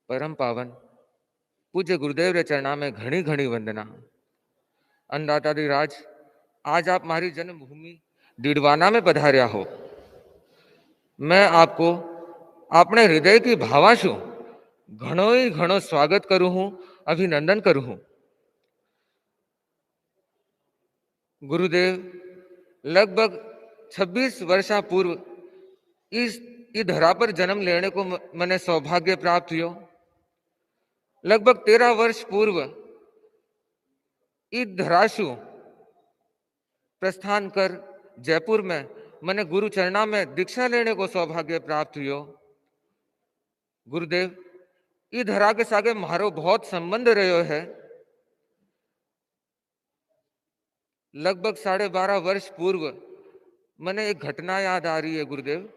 परम पावन पूज्य गुरुदेव रे चरणा में घणी घणी वंदना। अन्नदाताधिराज, आज आप मारी जन्मभूमि डीडवाना में पधार्या हो। मैं आपको अपने हृदय की भावाशु घणो ही घणो स्वागत करूं हूं, अभिनंदन करूं हूं। गुरुदेव लगभग 26 वर्षा पूर्व इस धरा पर जन्म लेने को मैंने सौभाग्य प्राप्त हुआ। लगभग 13 वर्ष पूर्व इस धराशु प्रस्थान कर जयपुर में मैंने गुरु चरणा में दीक्षा लेने को सौभाग्य प्राप्त हुआ। गुरुदेव ई धरा के सागे मारो बहुत संबंध रहो है। लगभग 12.5 वर्ष पूर्व मैंने एक घटना याद आ रही है। गुरुदेव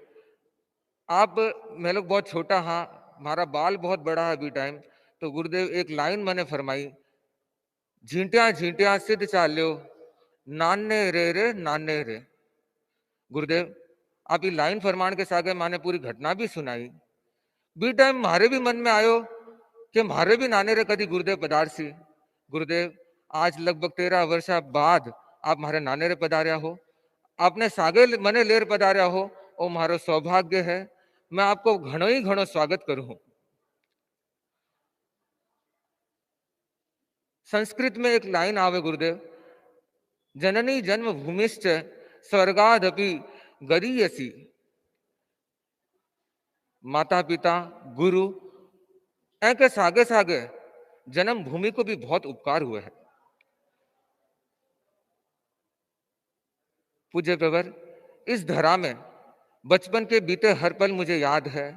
आप, मैं लोग बहुत छोटा, हाँ हमारा बाल बहुत बड़ा है अभी टाइम, तो गुरुदेव एक लाइन मैंने फरमाई, झींटिया झींटिया सिद्ध चाल्यो नाने रे नाने रे। गुरुदेव आप ये लाइन फरमान के सागे माने पूरी घटना भी सुनाई। बी टाइम मारे भी मन में आयो कि मारे भी नाने रे कदी गुरुदेव पधारसी। गुरुदेव आज लगभग 13 वर्ष बाद आप मारे नाने रे पधार्या हो, आपने सागे मने लेर पधार्या हो, ओ मारो सौभाग्य है। मैं आपको घणो ही घणो स्वागत करूं। संस्कृत में एक लाइन आवे गुरुदेव, जननी जन्म भूमिश्च स्वर्गादपि गरीयसी। माता पिता गुरु ऐके सागे सागे जन्म भूमि को भी बहुत उपकार हुए है। पूज्य प्रवर, इस धरा में बचपन के बीते हर पल मुझे याद है।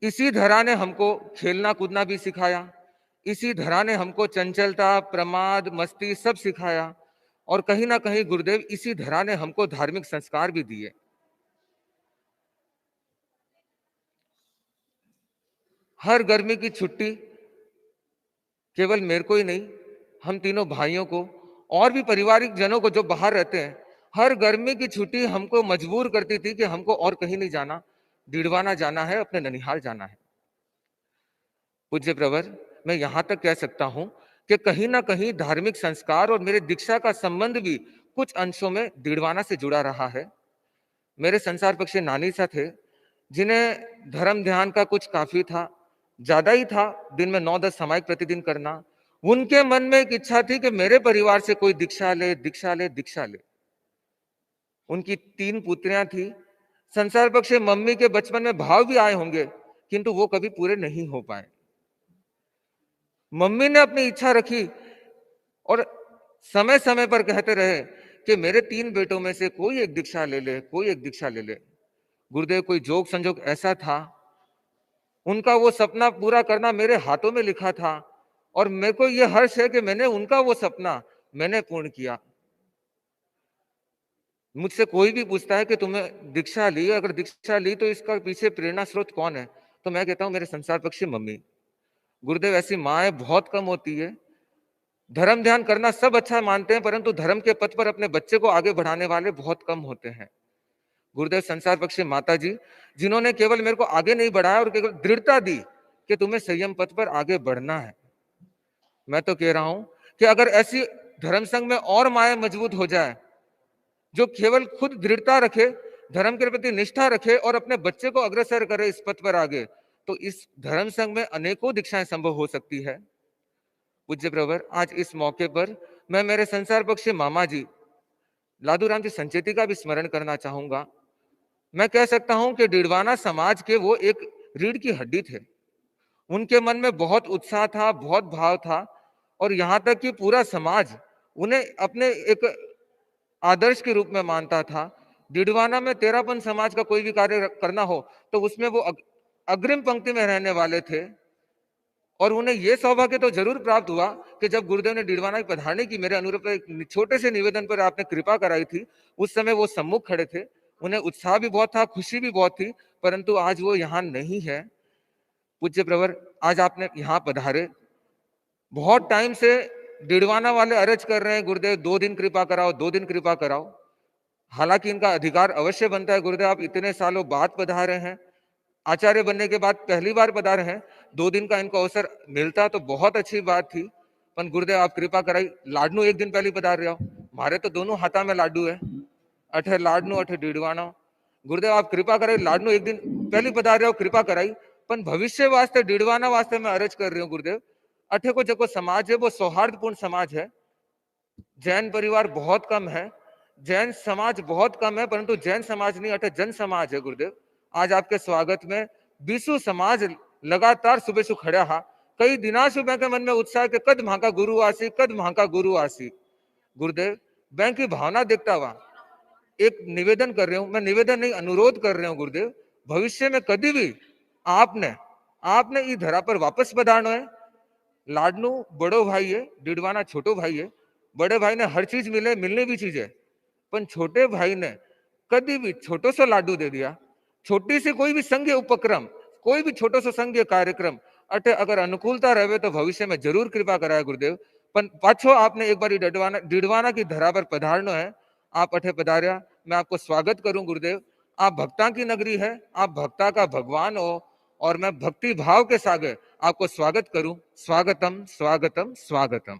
इसी धरा ने हमको खेलना कूदना भी सिखाया, इसी धरा ने हमको चंचलता, प्रमाद, मस्ती सब सिखाया, और कहीं ना कहीं गुरुदेव इसी धरा ने हमको धार्मिक संस्कार भी दिए। हर गर्मी की छुट्टी केवल मेरे को ही नहीं, हम तीनों भाइयों को और भी पारिवारिक जनों को जो बाहर रहते हैं, हर गर्मी की छुट्टी हमको मजबूर करती थी कि हमको और कहीं नहीं जाना, डीडवाना जाना है, अपने ननिहाल जाना है। पूज्य प्रवर, मैं यहां तक कह सकता हूं कि कहीं ना कहीं धार्मिक संस्कार और मेरे दीक्षा का संबंध भी कुछ अंशों में डीडवाना से जुड़ा रहा है। मेरे संसार पक्षी नानी सा थे, जिन्हें धर्म ध्यान का कुछ काफी था, ज्यादा ही था, दिन में 9-10 सामायिक प्रतिदिन करना। उनके मन में एक इच्छा थी कि मेरे परिवार से कोई दीक्षा ले, दीक्षा ले, दीक्षा ले। उनकी 3 पुत्रियां थी। संसार पक्षी मम्मी के बचपन में भाव भी आए होंगे, किंतु वो कभी पूरे नहीं हो पाए। मम्मी ने अपनी इच्छा रखी और समय समय पर कहते रहे कि मेरे 3 बेटों में से कोई एक दीक्षा ले ले, कोई एक दीक्षा ले ले। गुरुदेव कोई जोग संजोग ऐसा था, उनका वो सपना पूरा करना मेरे हाथों में लिखा था, और मेरे को ये हर्ष है कि मैंने उनका वो सपना मैंने पूर्ण किया। मुझसे कोई भी पूछता है कि तुम्हें दीक्षा ली, अगर दीक्षा ली तो इसका पीछे प्रेरणा स्रोत कौन है, तो मैं कहता हूं मेरे संसार पक्षी मम्मी। गुरुदेव ऐसी माएं बहुत कम होती है। धर्म ध्यान करना सब अच्छा मानते हैं, परंतु धर्म के पथ पर अपने बच्चे को आगे बढ़ाने वाले बहुत कम होते हैं। गुरुदेव संसार पक्षी माता जी, जिन्होंने केवल मेरे को आगे नहीं बढ़ाया और केवल दृढ़ता दी कि तुम्हें संयम पथ पर आगे बढ़ना है। मैं तो कह रहा हूं कि अगर ऐसी धर्म संघ में और माएं मजबूत हो जाए, जो केवल खुद दृढ़ता रखे, धर्म के प्रति निष्ठा रखे और अपने बच्चे को अग्रसर करे इस पथ पर आगे, तो इस धर्म संघ में अनेकों दीक्षाएं संभव हो सकती है। पूज्य प्रवर, आज इस मौके पर मैं मेरे संसार पक्षी मामा जी लादूराम जी संचेती का भी स्मरण करना चाहूंगा। मैं कह सकता हूं कि डीडवाना समाज के वो एक रीढ़ की हड्डी थे। उनके मन में बहुत उत्साह था, बहुत भाव था, और यहां तक कि पूरा समाज उन्हें अपने एक आदर्श के रूप में मानता था। डीडवाना में तेरापन समाज का कोई भी कार्य करना हो तो उसमें वो अग्रिम पंक्ति में रहने वाले थे, और उन्हें यह सौभाग्य तो जरूर प्राप्त हुआ कि जब गुरुदेव ने डीडवाना की पधारने की मेरे अनुरूप पर एक छोटे से निवेदन पर आपने कृपा कराई थी, उस समय वो सम्मुख खड़े थे। उन्हें उत्साह भी बहुत था, खुशी भी बहुत थी, परंतु आज वो यहाँ नहीं है। पूज्य प्रवर, आज आपने यहाँ पधारे, बहुत टाइम से डीडवाना वाले अर्ज कर रहे हैं गुरुदेव 2 दिन कृपा कराओ, 2 दिन कृपा कराओ। हालांकि इनका अधिकार अवश्य बनता है गुरुदेव, आप इतने सालों बाद पधारे हैं, आचार्य बनने के बाद पहली बार पधारे हैं, 2 दिन का इनको अवसर मिलता तो बहुत अच्छी बात थी, पर गुरुदेव आप कृपा कराई, लाडनू एक दिन पहले पधार रहे हो, मारे तो दोनों हाथा में लाडू है, अठे लाडनू अठे डीडवाना। गुरुदेव आप कृपा कराई, लाडनू एक दिन पहले पधार रहे हो, कृपा कराई, पर भविष्य वास्ते डीडवाना वास्ते मैं अर्ज कर रही हूँ गुरुदेव, अठे को जो समाज है वो सौहार्दपूर्ण समाज है, जैन परिवार बहुत कम है, जैन समाज बहुत कम है, परंतु जैन समाज नहीं अठे जन समाज है गुरुदेव। आज आपके स्वागत में बीसू समाज लगातार सुबह सु खड़ा हा, कई दिना से बैंक के मन में उत्साह के कद वहां का गुरु आसी, कद वहां का गुरु आसी। गुरुदेव बैंक की भावना देखता हुआ एक निवेदन कर रहे हूं, मैं निवेदन नहीं अनुरोध कर रहे हूं गुरुदेव, भविष्य में कभी भी आपने आपने इस धरा पर वापस पधारना है। लाडनू बड़ो भाई है, डिडवाना छोटो भाई है, बड़े भाई ने हर चीज मिले, मिलने भी चीज है, पर छोटे भाई ने कभी भी छोटो सा लाडू दे दिया, छोटी सी कोई भी संघीय उपक्रम, कोई भी छोटो सा संघीय कार्यक्रम अटे अगर अनुकूलता रहे तो भविष्य में जरूर कृपा कराया गुरुदेव। पर पाछो आपने एक बार डिडवाना की धरा पर पधारनो है, आप अठे पधार्या, मैं आपको स्वागत करूं गुरुदेव। आप भक्ता की नगरी है, आप भक्ता का भगवान हो, और मैं भक्ति भाव के सागर आपको स्वागत करूं। स्वागतम स्वागतम स्वागतम।